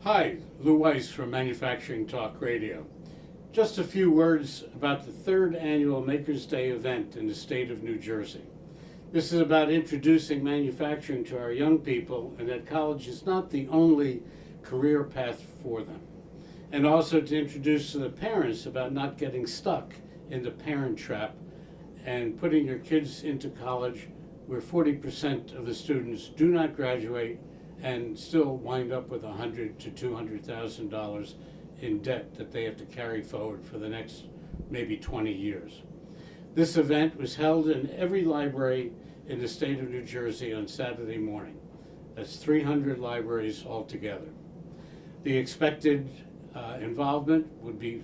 Hi, Lou Weiss from Manufacturing Talk Radio. Just a few words about the third annual Makers Day event in the state of New Jersey. This is about introducing manufacturing to our young people and that college is not the only career path for them. And also to introduce to the parents about not getting stuck in the parent trap and putting your kids into college where 40% of the students do not graduate and still wind up with $100,000 to $200,000 in debt that they have to carry forward for the next maybe 20 years. This event was held in every library in the state of New Jersey on Saturday morning. That's 300 libraries altogether. The expected involvement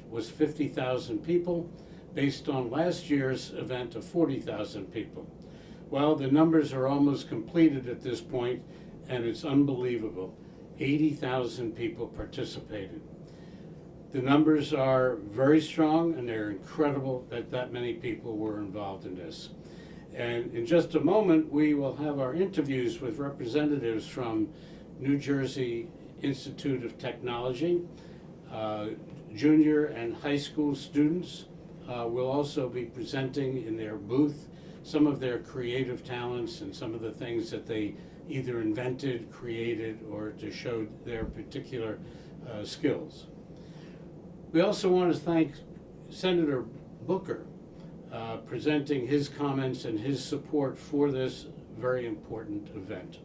was 50,000 people based on last year's event of 40,000 people. Well, the numbers are almost completed at this point, and it's unbelievable. 80,000 people participated. The numbers are very strong, and they're incredible that that many people were involved in this. And in just a moment, we will have our interviews with representatives from New Jersey Institute of Technology. Junior and high school students will also be presenting in their booth some of their creative talents and some of the things that they either invented, created, or to show their particular skills. We also want to thank Senator Booker presenting his comments and his support for this very important event.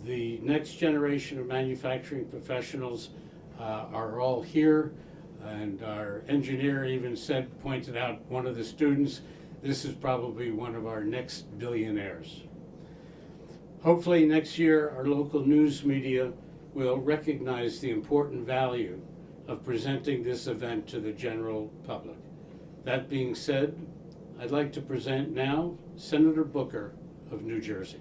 The next generation of manufacturing professionals are all here, and our engineer even pointed out one of the students, this is probably one of our next billionaires. Hopefully next year our local news media will recognize the important value of presenting this event to the general public. That being said, I'd like to present now Senator Booker of New Jersey.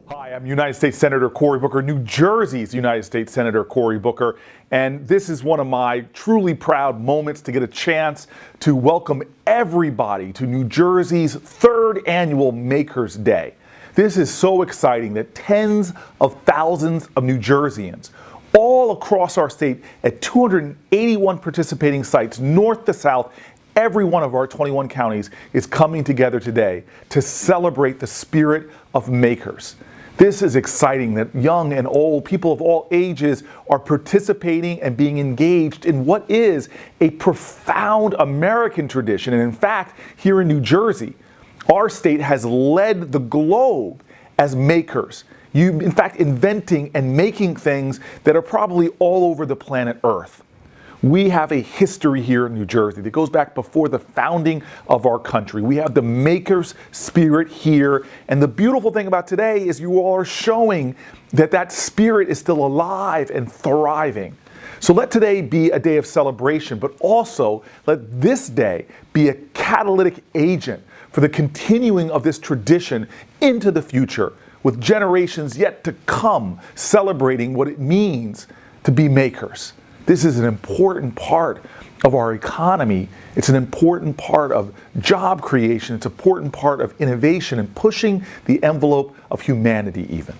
Hi, I'm United States Senator Cory Booker, New Jersey's United States Senator Cory Booker, and this is one of my truly proud moments to get a chance to welcome everybody to New Jersey's third annual Makers Day. This is so exciting that tens of thousands of New Jerseyans all across our state at 281 participating sites, north to south, every one of our 21 counties is coming together today to celebrate the spirit of makers. This is exciting that young and old, people of all ages are participating and being engaged in what is a profound American tradition. And in fact, here in New Jersey, our state has led the globe as makers. In fact, inventing and making things that are probably all over the planet Earth. We have a history here in New Jersey that goes back before the founding of our country. We have the maker's spirit here. And the beautiful thing about today is you all are showing that that spirit is still alive and thriving. So let today be a day of celebration, but also let this day be a catalytic agent for the continuing of this tradition into the future, with generations yet to come celebrating what it means to be makers. This is an important part of our economy. It's an important part of job creation. It's an important part of innovation and pushing the envelope of humanity even.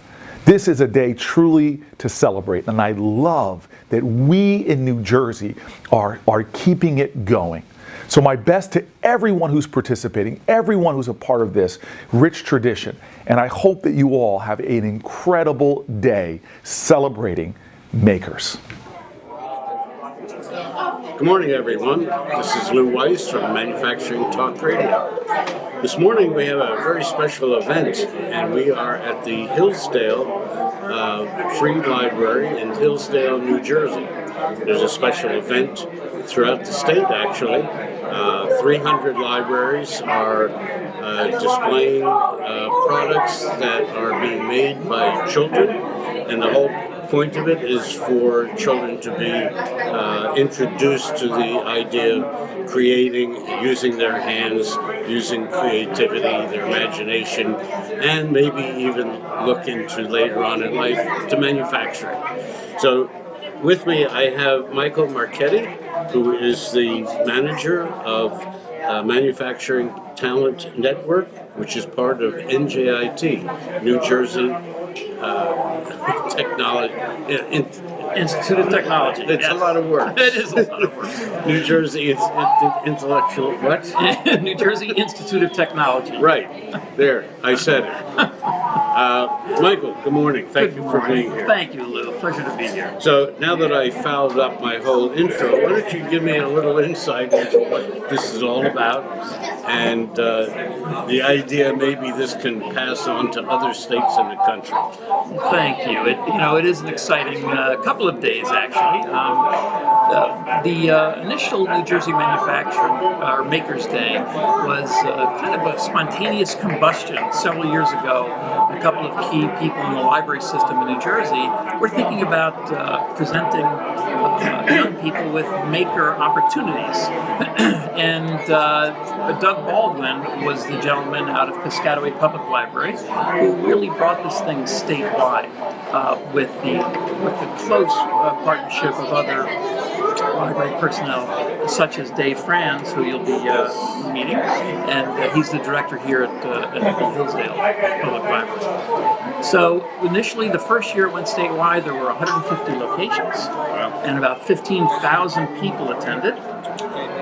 This is a day truly to celebrate, and I love that we in New Jersey are keeping it going. So my best to everyone who's participating, everyone who's a part of this rich tradition, and I hope that you all have an incredible day celebrating makers. Good morning, everyone. This is Lou Weiss from Manufacturing Talk Radio. This morning we have a very special event, and we are at the Hillsdale Free Library in Hillsdale, New Jersey. There's a special event throughout the state, actually. 300 libraries are displaying products that are being made by children, and the whole point of it is for children to be introduced to the idea of creating, using their hands, using creativity, their imagination, and maybe even look into later on in life to manufacturing. So with me I have Michael Marchetti, who is the manager of Manufacturing Talent Network, which is part of NJIT, New Jersey Technology. Institute of Technology. It's yes. a lot of work. It is a lot of work. New Jersey Intellectual what? New Jersey Institute of Technology. Right there, I said it. Michael, good morning. Thank you for being here. Thank you, Lou. Pleasure to be here. So now that I fouled up my whole intro, why don't you give me a little insight into what this is all about, and the idea maybe this can pass on to other states in the country. Thank you. It is an exciting couple of days, actually. The initial New Jersey Makers Day was kind of a spontaneous combustion several years ago. A couple of key people in the library system in New Jersey were thinking about presenting young people with maker opportunities. And Doug Baldwin was the gentleman out of Piscataway Public Library who really brought this thing statewide with the close partnership of other library personnel such as Dave Franz, who you'll be meeting, and he's the director here at the Hillsdale Public Library. So initially, the first year it went statewide, there were 150 locations, and about 15,000 people attended.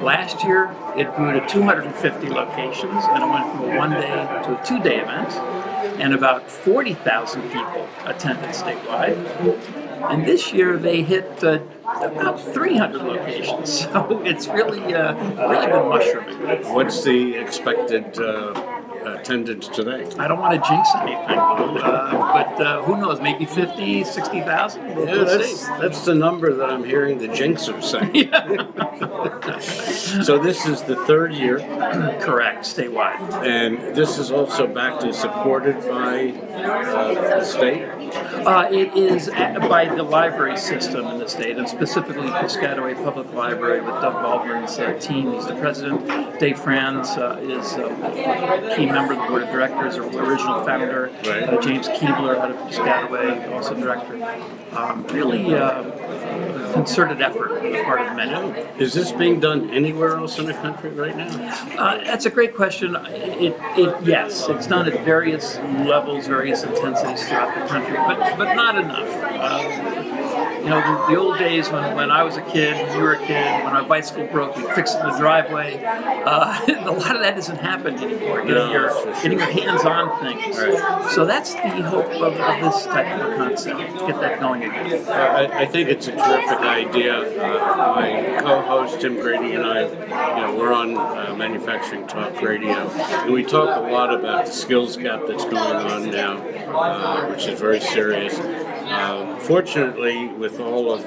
Last year, it grew to 250 locations, and it went from a one-day to a two-day event, and about 40,000 people attended statewide. And this year, they hit about 300 locations, so it's really been mushrooming. What's the expected attendance today? I don't want to jinx anything, but who knows, maybe 50, 60,000? Yeah, that's the number that I'm hearing the jinxers say. So this is the third year. Correct, statewide. And this is also backed and supported by the state? It is by the library system in the state, and specifically Piscataway Public Library with Doug Baldwin's team. He's the president. Dave Franz is a key member of the board of directors, or original founder. Right. James Keebler out of Piscataway, also director. Really a concerted effort on the part of many. Is this being done anywhere else in the country right now? That's a great question. Yes, it's done at various levels, various intensities throughout the country, but not enough. The old days when I was a kid, you were a kid, when our bicycle broke, we fixed it in the driveway. A lot of that doesn't happen anymore. Getting your hands on things. Right. So that's the hope of this type of a concept. Get that going again. I think it's a terrific idea. My co-host Tim Grady and I, we're on Manufacturing Talk Radio, and we talk a lot about the skills gap that's going on now, which is very serious. Fortunately, with all of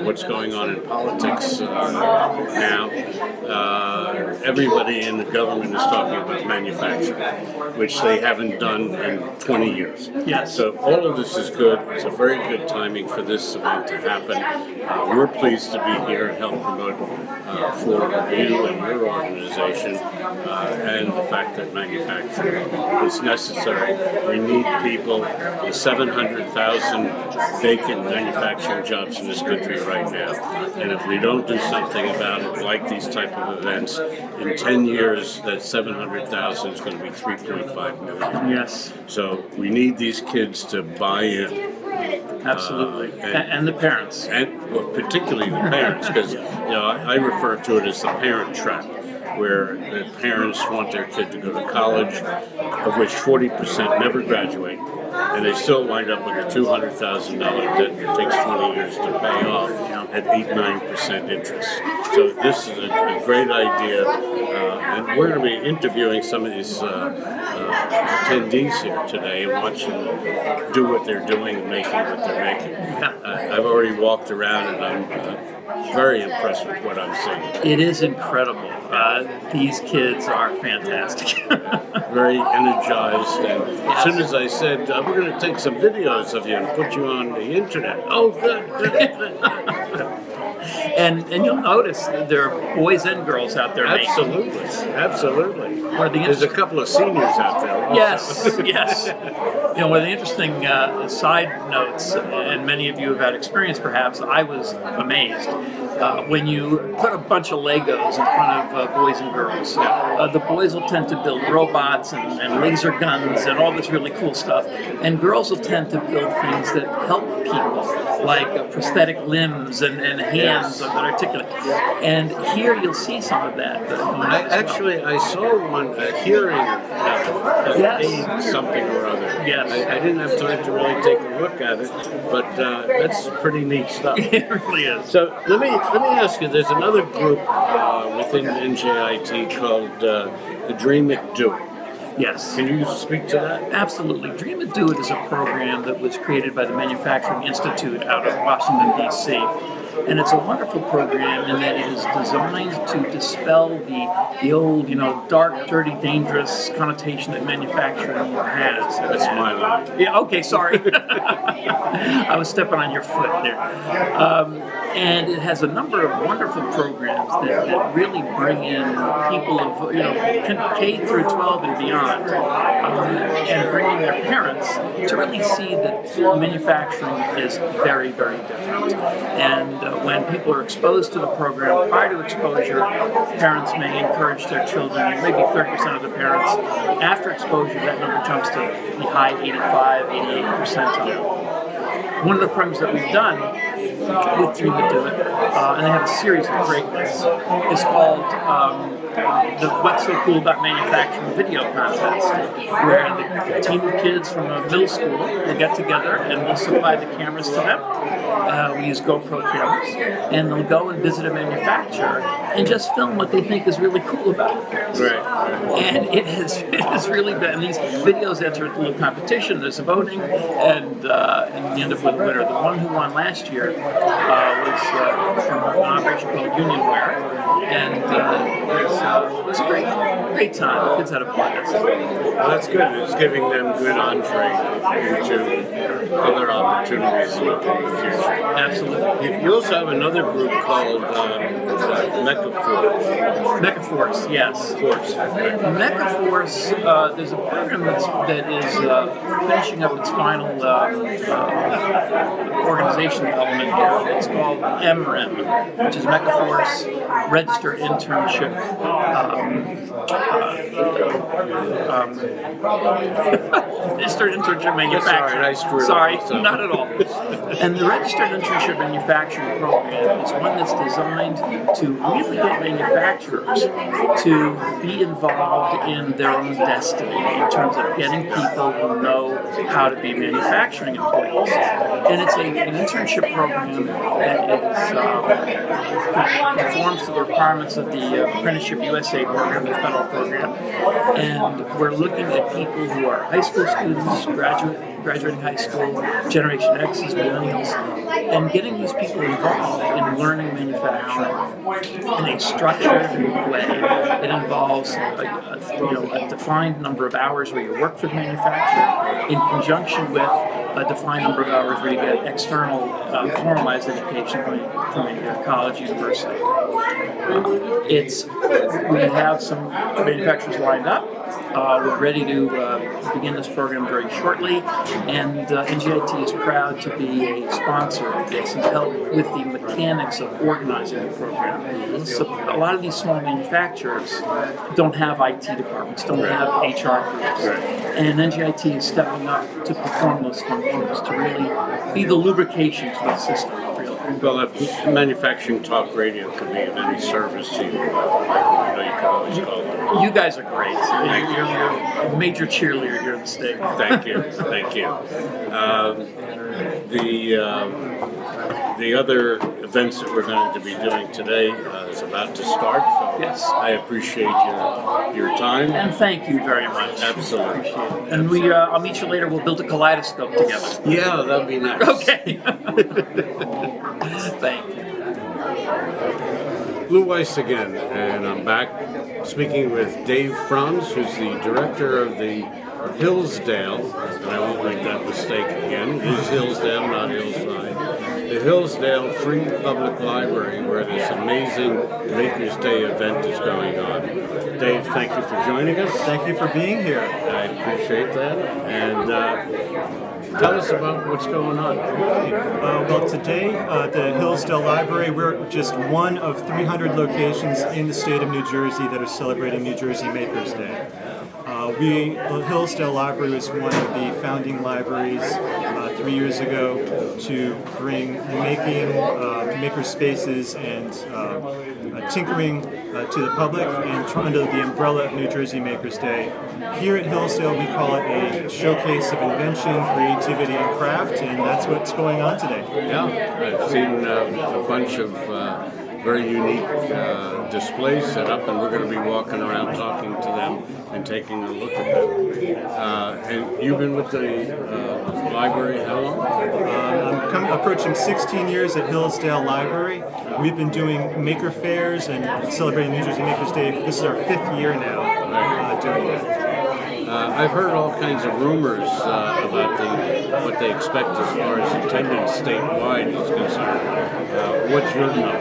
what's going on in politics now, everybody in the government is talking about manufacturing, which they haven't done in 20 years. Yes. So all of this is good. It's a very good timing for this event to happen. We're pleased to be here and help promote for you and your organization, and the fact that manufacturing is necessary. We need people. The 700,000 vacant manufacturing jobs in this country right now. And if we don't do something about it, like these type of events, in 10 years, that 700,000 is going to be 3.5 million. Yes. So we need these kids to buy in. Absolutely. And the parents. And particularly the parents, because I refer to it as the parent trap, where the parents want their kid to go to college, of which 40% never graduate, and they still wind up with a $200,000 debt that takes 20 years to pay off at 8-9% interest. So this is a great idea, and we're going to be interviewing some of these attendees here today and watch them do what they're doing and making what they're making. I've already walked around and I'm very impressed with what I'm seeing. It is incredible. These kids are fantastic. Very energized, and as soon as I said, we're going to take some videos of you and put you on the internet. Oh, good. And you'll notice that there are boys and girls out there making. Absolutely, absolutely. There's a couple of seniors out there also. Yes, yes. You know, one of the interesting side notes, and many of you have had experience perhaps, I was amazed. When you put a bunch of Legos in front of boys and girls, the boys will tend to build robots and laser guns and all this really cool stuff, and girls will tend to build things that help people, like prosthetic limbs and hands that articulate. And here you'll see some of that. I saw one, a hearing aid something or other. Yes. I didn't have time to really take a look at it, but that's pretty neat stuff. It really is. So let me ask you, there's another group within NJIT called the Dream It, Do It. Yes. Can you speak to that? Absolutely. Dream It, Do It is a program that was created by the Manufacturing Institute out of Washington, D.C. And it's a wonderful program in that it is designed to dispel the old, dark, dirty, dangerous connotation that manufacturing has. That's my line. Yeah, okay, sorry. I was stepping on your foot there. And it has a number of wonderful programs that really bring in people of, K through 12 and beyond, and bring in their parents to really see that manufacturing is very, very different. And when people are exposed to the program, prior to exposure, parents may encourage their children, maybe 30% of the parents. After exposure, that number jumps to the high 85, 88%. One of the programs that we've done with Dream It, Do It, and they have a series of great ones, is called the What's So Cool About Manufacturing Video Contest, where the team of kids from a middle school will get together and we'll supply the cameras to them. We use GoPro cameras, and they'll go and visit a manufacturer and just film what they think is really cool about it. Right. And it has really been, and these videos enter a little competition, there's voting, and you end up with a winner. The one who won last year was from an operation called Unionware, and it was a great time. The kids had a blast. Well, that's good. It's giving them good entree into other opportunities in the future. Absolutely. You also have another group called Mechaforce, yes. Mechaforce, there's a program that is finishing up its final organization element here. It's called MREM, which is Mechaforce Registered Internship. Registered Internship Manufacturing. Sorry, not at all. And the Registered Internship Manufacturing program is one that's designed to really get manufacturers to be involved in their own destiny in terms of getting people who know how to be manufacturing employees. And it's an internship program that conforms to the requirements of the Apprenticeship USA program, the federal program. And we're looking at people who are high school students, graduating high school, Generation X's, millennials, and getting these people involved in learning manufacturing in a structured way. It involves a defined number of hours where you work for the manufacturer in conjunction with a defined number of hours where you get external formalized education from a college, university. We have some manufacturers lined up. We're ready to begin this program very shortly, and NJIT is proud to be a sponsor of this and help with the mechanics of organizing the program. So a lot of these small manufacturers don't have IT departments, don't have HR groups, and NJIT is stepping up to perform those functions to really be the lubrication to the system. Well, if Manufacturing Talk Radio can be of any service to you, you can always call them. You guys are great. You're a major cheerleader here in the state. Thank you. The other events that we're going to be doing today is about to start. So yes. I appreciate your time. And thank you very much. Absolutely. And I'll meet you later. We'll build a kaleidoscope together. Yeah, that'd be nice. Okay. Thank you. Lou Weiss again, and I'm back speaking with Dave Franz, who's the director of the Hillsdale, and I won't make that mistake again, it is Hillsdale, not Hillside. The Hillsdale Free Public Library, where this amazing Maker's Day event is going on. Dave, thank you for joining us. Thank you for being here. I appreciate that. And tell us about what's going on. Well, today at the Hillsdale Library, we're just one of 300 locations in the state of New Jersey that are celebrating New Jersey Makers Day. The Hillsdale Library was one of the founding libraries 3 years ago to bring maker spaces and tinkering to the public and under the umbrella of New Jersey Makers Day. Here at Hillsdale, we call it a showcase of invention, creativity, and craft, and that's what's going on today. Yeah, I've seen a bunch of very unique displays set up, and we're going to be walking around talking to them and taking a look at them. And you've been with the library how long? I'm approaching 16 years at Hillsdale Library. We've been doing maker fairs and celebrating New Jersey Makers Day. This is our 5th year now doing that. I've heard all kinds of rumors about what they expect as far as attendance statewide is concerned. What's your number?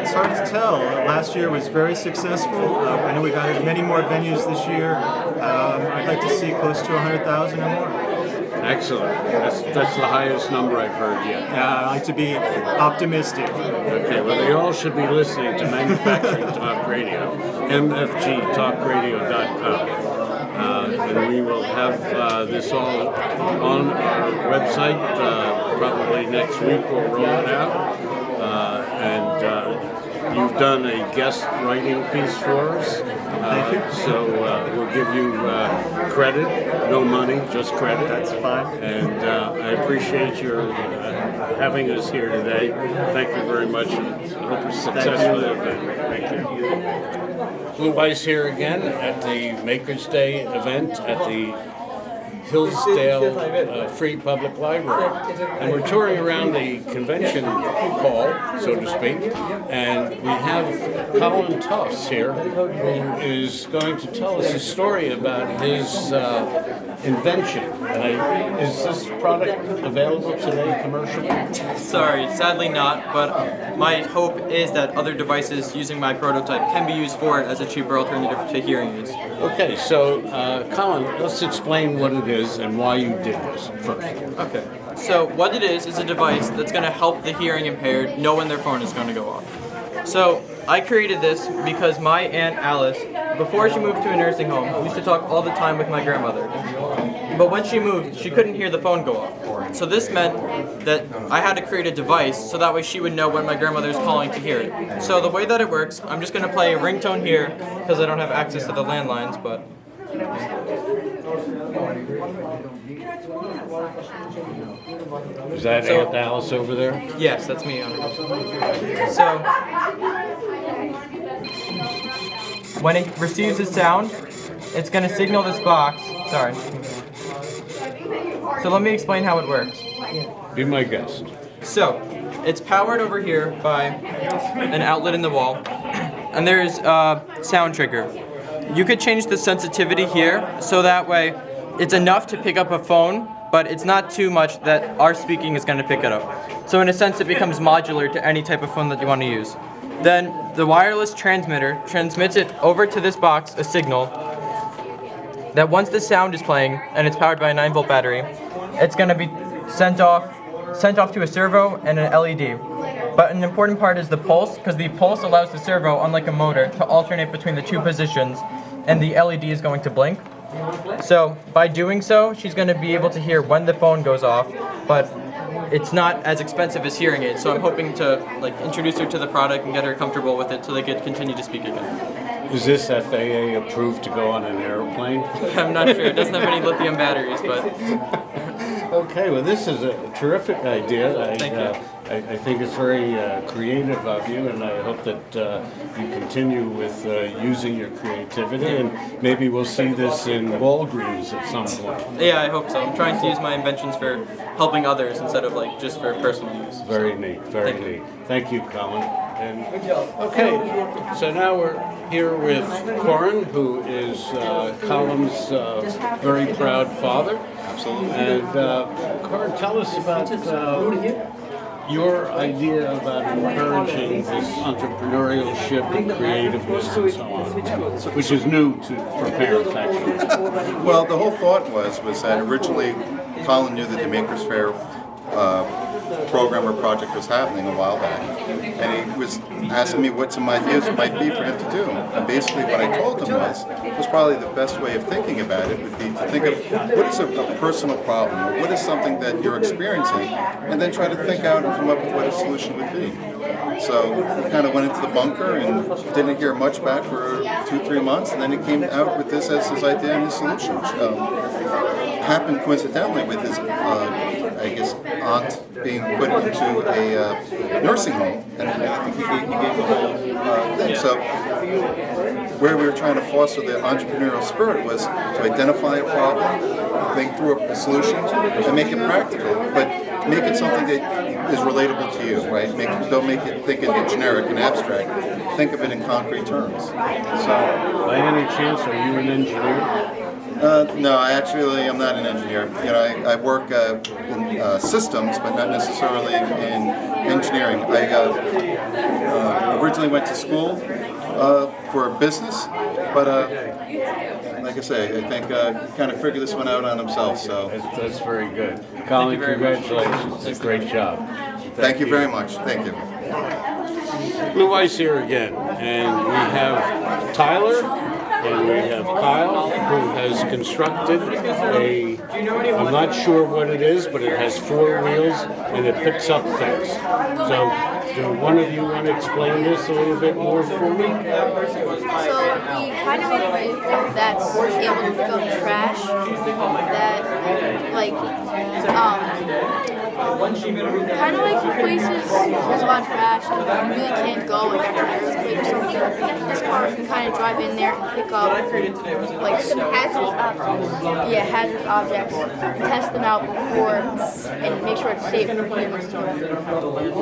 It's hard to tell. Last year was very successful. I know we've added many more venues this year. I'd like to see close to 100,000 or more. Excellent. That's the highest number I've heard yet. I like to be optimistic. Okay, well, they all should be listening to Manufacturing Talk Radio, mfgtalkradio.com. And we will have this all on our website probably next week. We'll roll it out. And you've done a guest writing piece for us. Thank you. So we'll give you credit, no money, just credit. That's fine. And I appreciate your having us here today. Thank you very much. I hope it's successful event. Thank you. Lou Weiss here again at the Maker's Day event at the Hillsdale Free Public Library. And we're touring around the convention hall, so to speak, and we have Colin Tufts here, who is going to tell us a story about his invention. And is this product available today commercially? Sorry, sadly not, but my hope is that other devices using my prototype can be used for it as a cheaper alternative to hearing aids. Okay, so Colin, let's explain what it is and why you did this first. Okay, so what it is a device that's going to help the hearing impaired know when their phone is going to go off. So I created this because my Aunt Alice, before she moved to a nursing home, used to talk all the time with my grandmother. But when she moved, she couldn't hear the phone go off. So this meant that I had to create a device so that way she would know when my grandmother's calling to hear it. So the way that it works, I'm just going to play a ringtone here because I don't have access to the landlines, but... Is that Aunt Alice over there? Yes, that's me. So, when it receives a sound, it's going to signal this box. Sorry. So let me explain how it works. Be my guest. So, it's powered over here by an outlet in the wall, and there's a sound trigger. You could change the sensitivity here, so that way it's enough to pick up a phone, but it's not too much that our speaking is going to pick it up. So in a sense, it becomes modular to any type of phone that you want to use. Then the wireless transmitter transmits it over to this box, a signal, that once the sound is playing, and it's powered by a 9-volt battery, it's going to be sent off to a servo and an LED. But an important part is the pulse, because the pulse allows the servo, unlike a motor, to alternate between the two positions, and the LED is going to blink. So by doing so, she's going to be able to hear when the phone goes off, but it's not as expensive as hearing aids. So I'm hoping to introduce her to the product and get her comfortable with it so they could continue to speak again. Is this FAA approved to go on an airplane? I'm not sure. It doesn't have any lithium batteries, but... Okay, well, this is a terrific idea. Thank you. I think it's very creative of you, and I hope that you continue with using your creativity, and maybe we'll see this in Walgreens at some point. Yeah, I hope so. I'm trying to use my inventions for helping others instead of just for personal use. Very neat, very neat. Thank you, Colin. And okay, so now we're here with Corin, who is Colum's very proud father. Absolutely. And Corin, tell us about your idea about encouraging this entrepreneurship and creativeness and so on, which is new for parents, actually. Well, the whole thought was that originally Colin knew that the Makers Fair program or project was happening a while back, and he was asking me what some ideas might be for him to do. And basically what I told him was probably the best way of thinking about it would be to think of what is a personal problem, or what is something that you're experiencing, and then try to think out and come up with what a solution would be. So we kind of went into the bunker and didn't hear much back for 2-3 months, and then he came out with this as his idea and his solution. Happened coincidentally with his, I guess, aunt being put into a nursing home, and I think he gave the whole thing. So where we were trying to foster the entrepreneurial spirit was to identify a problem, think through a solution, and make it practical, but make it something that is relatable to you, right? Don't make it think in generic and abstract. Think of it in concrete terms. So, by any chance, are you an engineer? No, I actually am not an engineer. You know, I work in systems, but not necessarily in engineering. I originally went to school for business, but like I say, I think kind of figured this one out on himself. So That's very good. Colin, congratulations. It's a great job. thank you very much. Thank you. Blue Ice here again, and we have Tyler and we have Kyle, who has constructed I'm not sure what it is, but it has 4 wheels and it picks up things. So, do one of you want to explain this a little bit more for me? So we kind of made a vehicle that's able to pick up trash that, like, kind of like places there's a lot of trash and you really can't go like after an earthquake or something. This car can kind of drive in there and pick up like hazardous objects. Yeah, hazardous objects. Test them out before and make sure it's safe for people to store.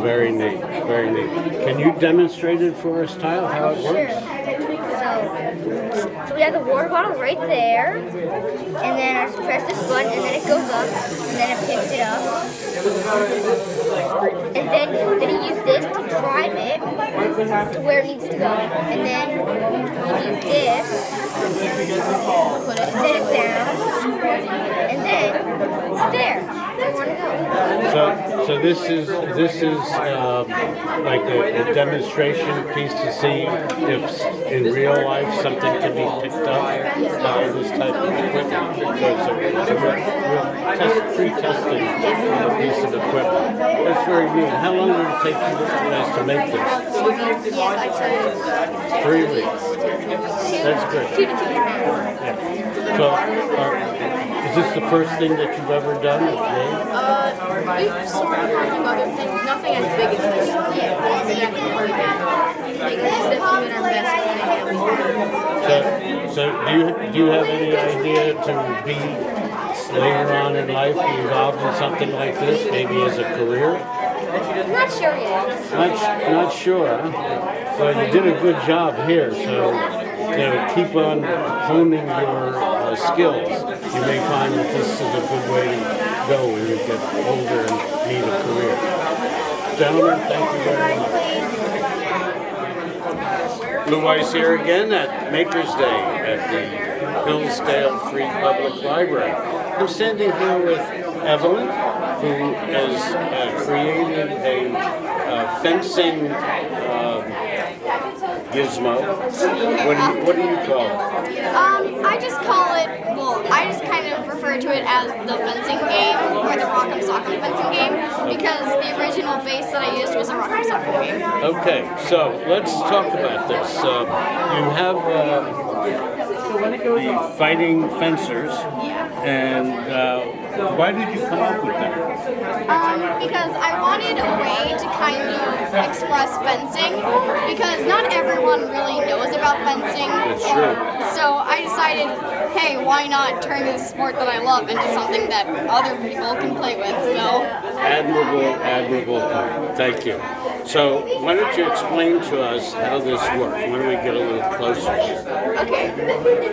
Very neat, very neat. Can you demonstrate it for us, Tyler, how it works? So we have the water bottle right there, and then I just press this button, and then it goes up, and then it picks it up, and then you use this to drive it to where it needs to go, and then you use this, set it down, and then it's there. Where you want to go. So this is like a demonstration piece to see if in real life something can be picked up by this type of equipment. So it's a real pre-testing of a piece of equipment. That's very neat. How long did it take you guys to make this? I'd say 3 weeks. That's good. 2 to 2.5. Yeah. So is this the first thing that you've ever done with Jay? We've sort of worked on other things, nothing as big as this. Like, it's definitely been our best. So do you have any idea to be later on in life be involved in something like this, maybe as a career? Not sure yet. Not sure, huh? Well, you did a good job here, so keep on honing your skills. You may find that this is a good way to go when you get older and need a career. Gentlemen, thank you very much. Blue Ice here again at Makers Day at the Hillsdale Free Public Library. I'm standing here with Evelyn, who has created a fencing gizmo. What do you call it? I just call it, I just kind of refer to it as the fencing game, or the Rock'em Sock'em fencing game, because the original base that I used was a Rock'em Sock'em game. Okay, so let's talk about this. You have the fighting fencers, and why did you come up with that? Because I wanted a way to kind of express fencing, because not everyone really knows about fencing. That's true. So I decided, hey, why not turn this sport that I love into something that other people can play with? So Admirable point. Thank you. So why don't you explain to us how this works? Why don't we get a little closer here? Okay.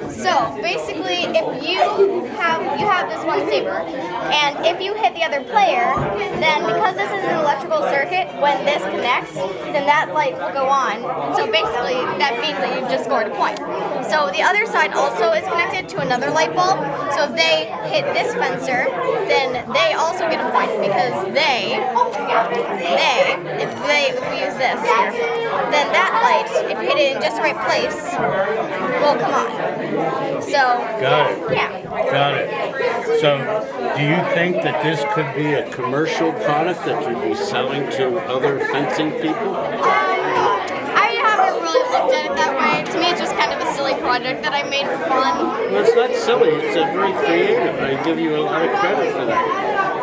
So basically, if you have this one saber, and if you hit the other player, then because this is an electrical circuit, when this connects, then that light will go on. So basically, that means that you've just scored a point. So the other side also is connected to another light bulb. So if they hit this fencer, then they also get a point because if we use this here, then that light, if you hit it in just the right place, will come on. So, Got it. yeah. Got it. So, do you think that this could be a commercial product that you'd be selling to other fencing people? I haven't really looked at it that way. To me, it's just kind of a silly project that I made for fun. Well, it's not silly. It's very creative. I give you a lot of credit for that.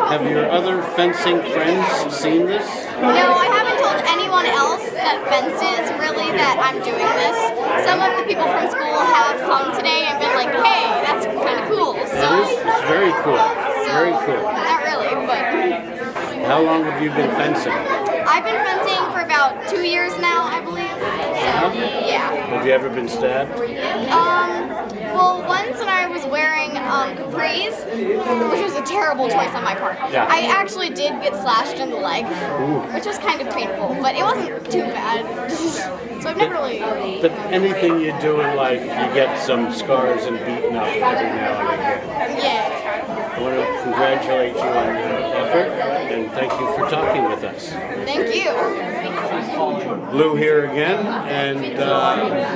Have your other fencing friends seen this? No, I haven't told anyone else that fences really that I'm doing this. Some of the people from school have come today and been like, hey, that's kind of cool. So, It's very cool. Very cool. Not really, but How long have you been fencing? I've been fencing for about 2 years now, I believe. So, yeah. Have you ever been stabbed? Well, once when I was wearing capris, which was a terrible choice on my part, Yeah. I actually did get slashed in the leg, which was kind of painful, but it wasn't too bad. So I've never really. But anything you do in life, you get some scars and beaten up every now and again. Yeah. I want to congratulate you on your effort and thank you for talking with us. Thank you. Lou here again, and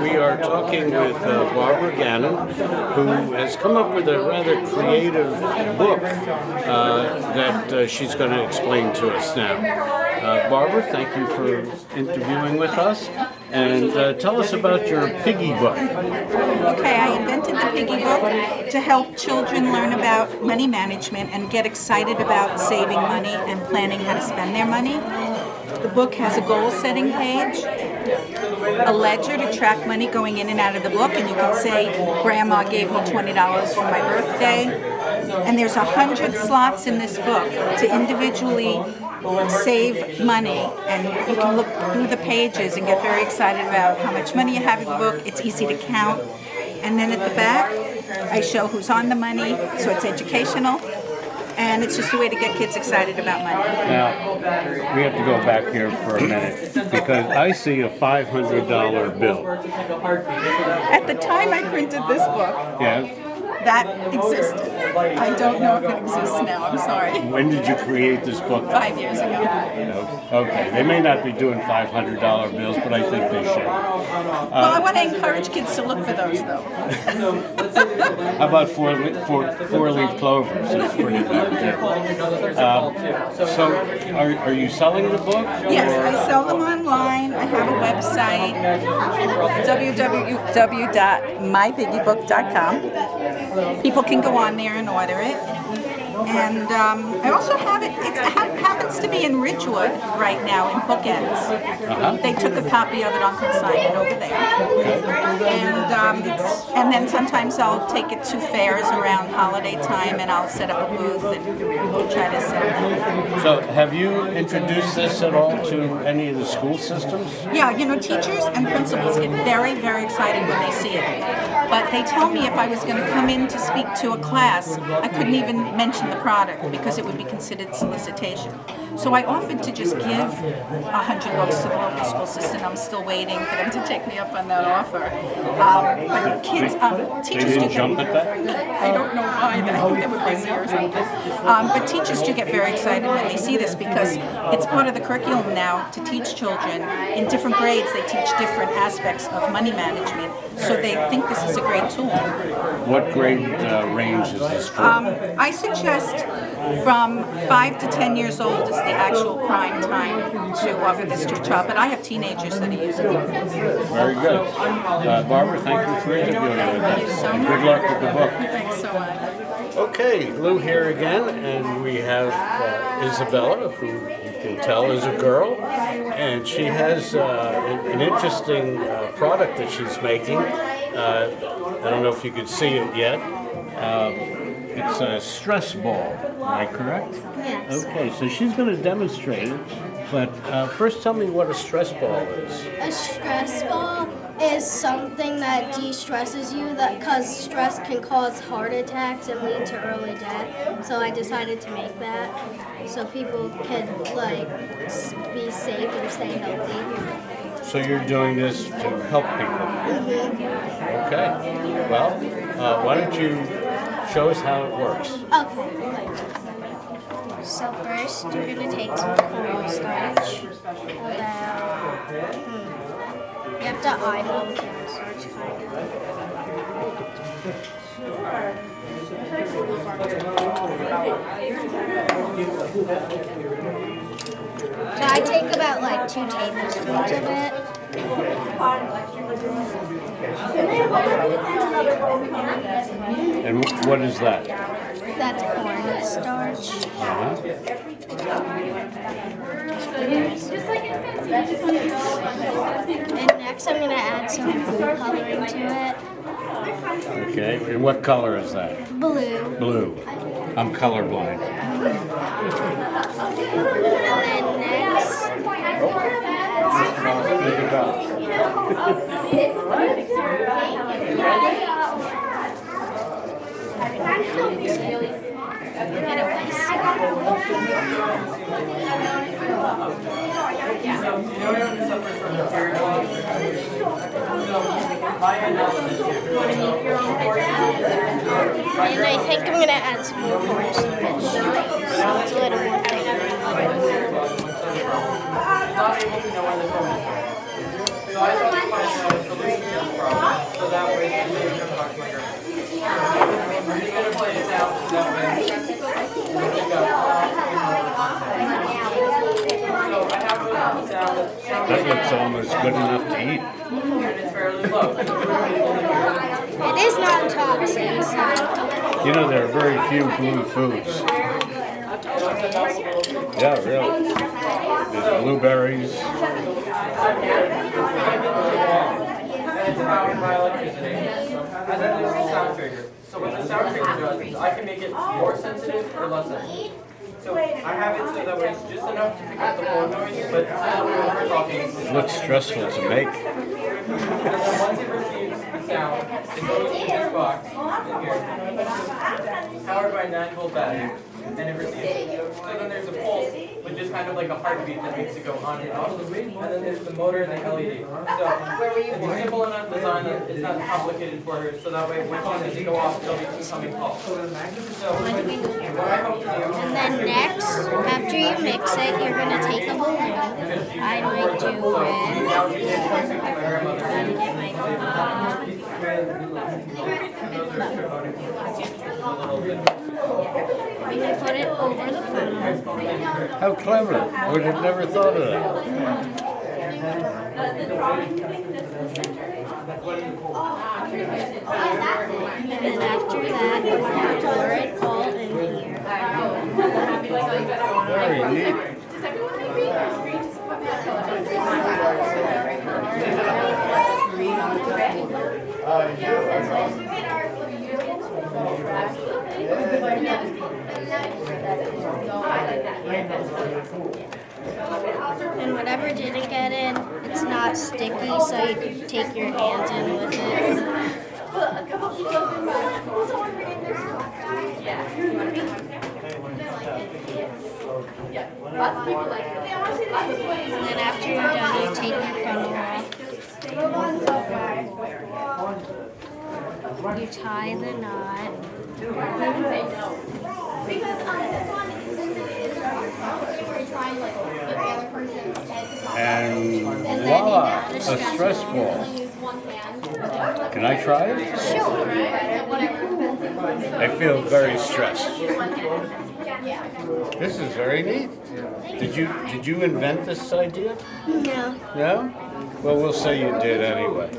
we are talking with Barbara Gannon, who has come up with a rather creative book that she's going to explain to us now. Barbara, thank you for interviewing with us, and tell us about your piggy book. Okay, I invented the Piggy Book to help children learn about money management and get excited about saving money and planning how to spend their money. The book has a goal-setting page, a ledger to track money going in and out of the book, and you can say, Grandma gave me $20 for my birthday. And there's 100 slots in this book to individually save money, and you can look through the pages and get very excited about how much money you have in the book. It's easy to count. And then at the back, I show who's on the money, so it's educational. And it's just a way to get kids excited about money. Now, we have to go back here for a minute because I see a $500 bill. At the time I printed this book, Yes. that existed. I don't know if it exists now, I'm sorry. When did you create this book? 5 years ago. Okay, they may not be doing $500 bills, but I think they should. Well, I want to encourage kids to look for those, though. How about four-leaf clovers? That's pretty good too. So, are you selling the book? Yes, I sell them online. I have a website, www.mypiggybook.com. People can go on there and order it. And I also have it, happens to be in Ridgewood right now in Bookends. They took a copy of it on consignment over there. And then sometimes I'll take it to fairs around holiday time and I'll set up a booth and try to sell it. So, have you introduced this at all to any of the school systems? Yeah, you know, teachers and principals get very, very excited when they see it. But they tell me if I was going to come in to speak to a class, I couldn't even mention the product because it would be considered solicitation. So I offered to just give 100 books to the local school system. I'm still waiting for them to take me up on that offer. But kids, teachers do jump at that? I don't know why. I think they were busy or something. But teachers do get very excited when they see this because it's part of the curriculum now to teach children. In different grades, they teach different aspects of money management. So they think this is a great tool. What grade range is this for? I suggest from 5 to 10 years old is the actual prime time to offer this to a child, but I have teenagers that are using it. Very good. Barbara, thank you for interviewing with us. And good luck with the book. Thanks so much. Okay, Lou here again, and we have Isabella, who you can tell is a girl, and she has an interesting product that she's making. I don't know if you can see it yet. It's a stress ball. Am I correct? Yes. Okay, so she's going to demonstrate it, but first tell me what a stress ball is. A stress ball is something that de-stresses you, that because stress can cause heart attacks and lead to early death. So I decided to make that so people can be safe and stay healthy. So you're doing this to help people. Okay. Well, why don't you show us how it works? Okay. So first, you're gonna take some cornstarch. You have to eyeball the cornstarch, kind of. So I take about 2 tablespoons of it. And what is that? That's cornstarch. And next I'm gonna add some food coloring to it. Okay, and what color is that? Blue. Blue. I'm colorblind. And then next, and I think I'm gonna add some more cornstarch, so it's a little more thicker. That looks almost good enough to eat. It is non-toxic, so You know, there are very few blue foods. Yeah, really. There's blueberries. And then there's the sound trigger. So what the sound trigger does is I can make it more sensitive or less sensitive. So I have it so that way it's just enough to pick up the phone noise, but still when we're talking. It looks stressful to make. And then once it receives the sound, it goes in this box in here, powered by a 9-volt battery, and it receives it. So then there's a pulse, which is kind of like a heartbeat that makes it go on and off. And then there's the motor and the LED. So it's a simple enough design that it's not complicated for her, so that way when she sees it go off, there'll be incoming calls. So what I hope to do. and then next, after you mix it, you're gonna take a balloon. I might do red. Gotta get my I'm gonna put it over the funnel. How clever. I would have never thought of that. And then after that, I'm gonna pour it all in here. Very neat. And whatever didn't get in, it's not sticky, so you can take your hands in with it. And then after you're done, you take your funnel off. You tie the knot. And And then voila, you add a stress ball. Can I try it? Sure. I feel very stressed. This is very neat. Did you invent this idea? No. No? Well, we'll say you did anyway.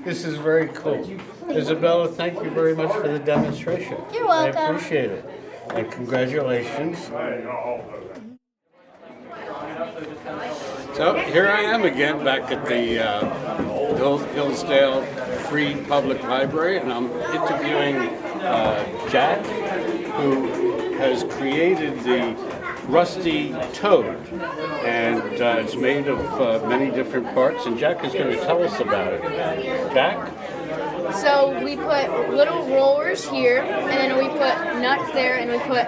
This is very cool. Isabella, thank you very much for the demonstration. You're welcome. I appreciate it. And congratulations. So here I am again back at the Hillsdale Free Public Library, and I'm interviewing Jack who has created the rusty toad, and it's made of many different parts, and Jack is going to tell us about it. Jack? So we put little rollers here, and then we put nuts there, and we put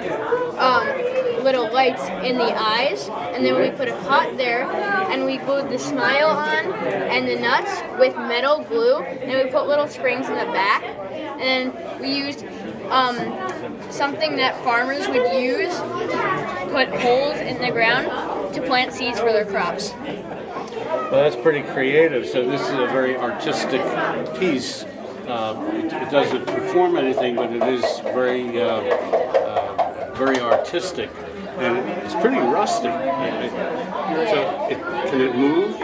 little lights in the eyes, and then we put a pot there, and we glued the smile on and the nuts with metal glue, and then we put little springs in the back, and then we used something that farmers would use to put holes in the ground to plant seeds for their crops. Well, that's pretty creative. So this is a very artistic piece. It doesn't perform anything, but it is very, very artistic, and it's pretty rusty. Can it move?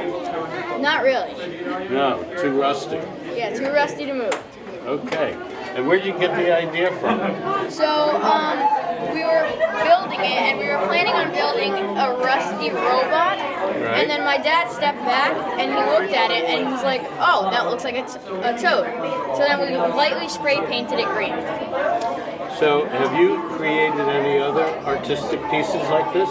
Not really. No, too rusty. Yeah, too rusty to move. Okay. And where'd you get the idea from? So we were building it, and we were planning on building a rusty robot. Right. And then my dad stepped back, and he looked at it, and he's like, "Oh, that looks like a toad." So then we lightly spray painted it green. So have you created any other artistic pieces like this?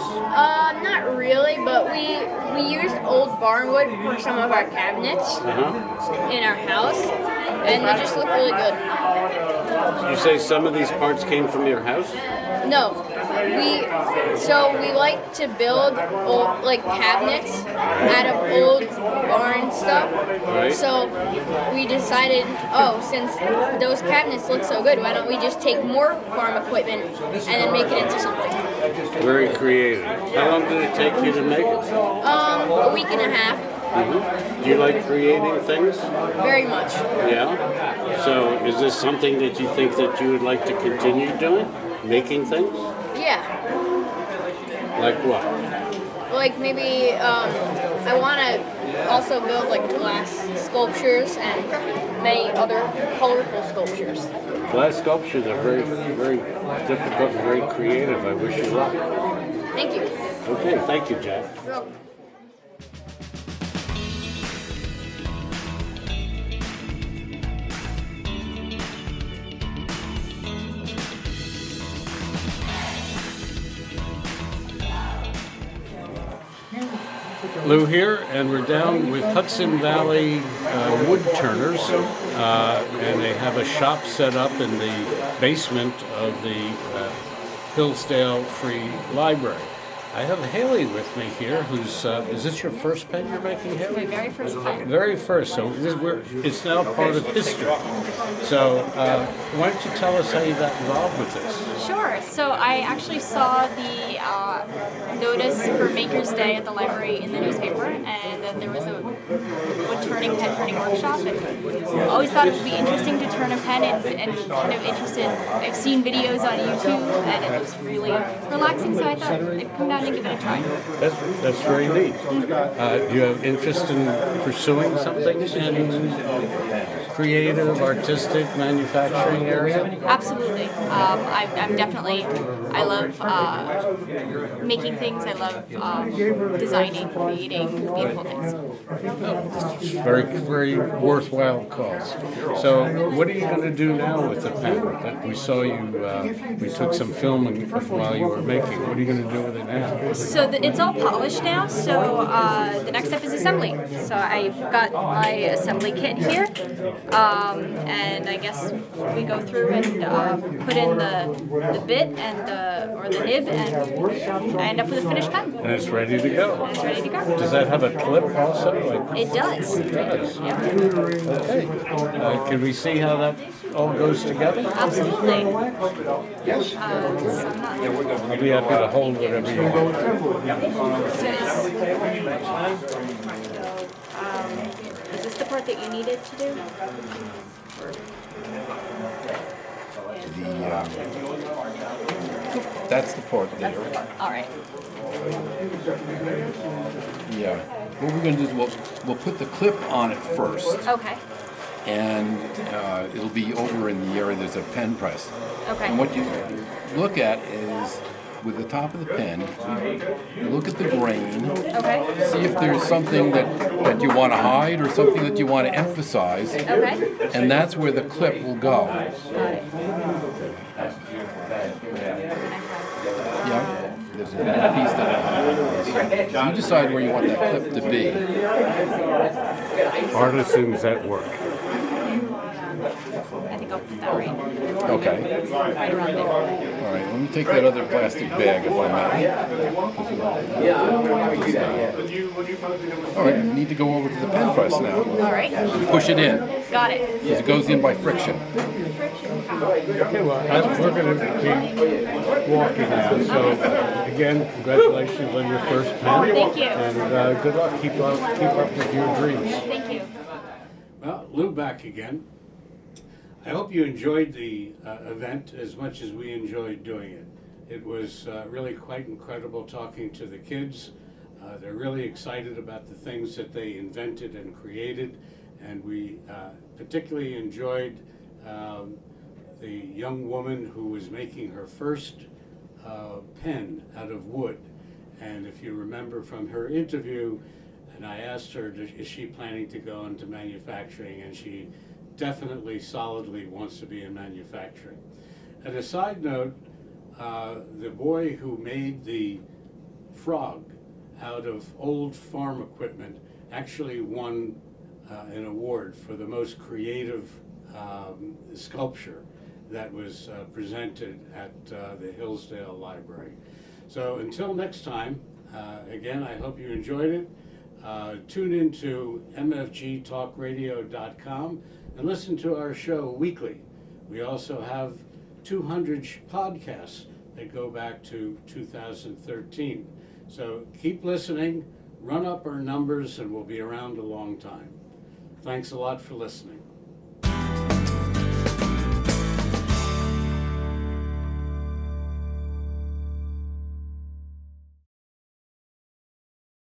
Not really, but we used old barn wood for some of our cabinets in our house, and they just look really good. You say some of these parts came from your house? No, we like to build old, like cabinets out of old barn stuff. Right. So we decided, since those cabinets look so good, why don't we just take more farm equipment and then make it into something? Very creative. How long did it take you to make it? A week and a half. Do you like creating things? Very much. Yeah. So is this something that you think that you would like to continue doing? Making things? Yeah. Like what? Like maybe I want to also build like glass sculptures and many other colorful sculptures. Glass sculptures are very, very difficult and very creative. I wish you luck. Thank you. Okay, thank you, Jack. You're welcome. Lou here, and we're down with Hudson Valley Wood Turners, and they have a shop set up in the basement of the Hillsdale Free Library. I have Haley with me here, who's, is this your first pen you're making, Haley? My very first pen. Very first, so it's now part of history. So why don't you tell us how you got involved with this? Sure. So I actually saw the notice for Maker's Day at the library in the newspaper, and then there was a wood turning, pen turning workshop, and I always thought it would be interesting to turn a pen and kind of interested. I've seen videos on YouTube, and it was really relaxing, so I thought I'd come down and give it a try. That's very neat. Do you have interest in pursuing something in creative, artistic, manufacturing area? Absolutely. I'm definitely, I love making things. I love designing, creating beautiful things. Very, very worthwhile cause. So, what are you going to do now with the pen? That we saw you, we took some filming while you were making. What are you going to do with it now? So it's all polished now. So the next step is assembly. So I've got my assembly kit here, and I guess we go through and put in the bit and or the nib, and I end up with a finished pen. And it's ready to go. And it's ready to go. Does that have a clip also? It does. It does. Yeah. Okay. Can we see how that all goes together? Absolutely. I'll be happy to hold whatever you want. Is this the part that you needed to do? That's the part there. All right. Yeah. What we're going to do is we'll put the clip on it first, Okay. and it'll be over in the area there's a pen press. Okay. And what you look at is, with the top of the pen, look at the grain, Okay. see if there's something that you want to hide or something that you want to emphasize, Okay. and that's where the clip will go. Got it. is a piece that so you decide where you want that clip to be. Art assumes that work. I think I'll put that right Okay. right around there. All right, let me take that other plastic bag if I may. All right, you need to go over to the pen press now. All right. Push it in, Got it. because it goes in by friction. Okay, well, we're going to be walking now. So, again, congratulations on your first pen. Thank you. And good luck. Keep up with your dreams. Thank you. Well, Lou back again. I hope you enjoyed the event as much as we enjoyed doing it. It was really quite incredible talking to the kids. They're really excited about the things that they invented and created, and we particularly enjoyed the young woman who was making her first pen out of wood. And if you remember from her interview, and I asked her, is she planning to go into manufacturing, and she definitely solidly wants to be in manufacturing. And a side note, the boy who made the frog out of old farm equipment actually won an award for the most creative sculpture that was presented at the Hillsdale Library. So until next time, again, I hope you enjoyed it. Tune into mfgtalkradio.com and listen to our show weekly. We also have 200 podcasts that go back to 2013. So keep listening, run up our numbers, and we'll be around a long time. Thanks a lot for listening.